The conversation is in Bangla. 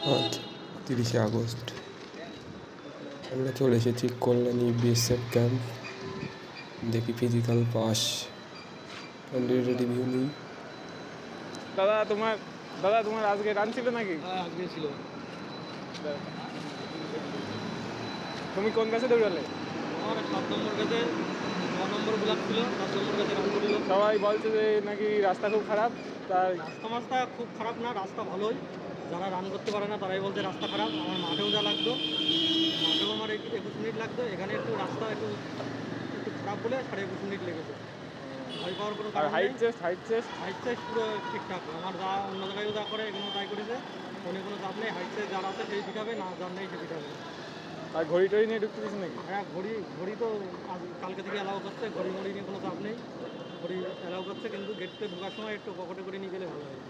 আজ 30শে আগস্ট আমরা চলে এসেছি কল্যাণী বিএসএফ ক্যাম্প। দেখি ফিজিক্যাল পাস ক্যান্ডিডেট রিভিউ নিই। দাদা তোমার আজকে রান ছিল নাকি? হ্যাঁ আজকে ছিল। তুমি কোন কাছে দৌড়ালে? আমার 7 নম্বর কাছে 9 নম্বর ব্লক ছিল, 10 নম্বর কাছে রান করিল। সবাই বলছে যে নাকি রাস্তা খুব খারাপ, তাই রাস্তা খুব খারাপ না, রাস্তা ভালোই। যারা রান করতে পারে না তারাই বলতে রাস্তা খারাপ। আমার মাঠেও যা লাগতো, মাঠেও আমার 21 মিনিট লাগতো। এখানে একটু রাস্তা একটু খারাপ বলে 21.5 মিনিট লেগেছে। ভয় পাওয়ার কোনো আর কারণ নেই। হাইট চেস্ট হাইট সাইজ পুরো ঠিকঠাক। আমার যা অন্য জায়গায়ও যা করে এখানেও তাই করেছে। ফোনে কোনো চাপ নেই। হাইট সাইজ যার আছে সেই পিঠাবে, না যার নেই সে পিঠাবে। আর ঘড়ি টড়ি নিয়ে ঢুকতে দিস নাকি? হ্যাঁ ঘড়ি তো কালকে থেকে অ্যালাউ করছে। ঘড়ি নিয়ে কোনো চাপ নেই। ঘড়ি অ্যালাউ করছে, কিন্তু গেটে ঢোকার সময় একটু পকেটে করে নিয়ে গেলে ভালো হয়।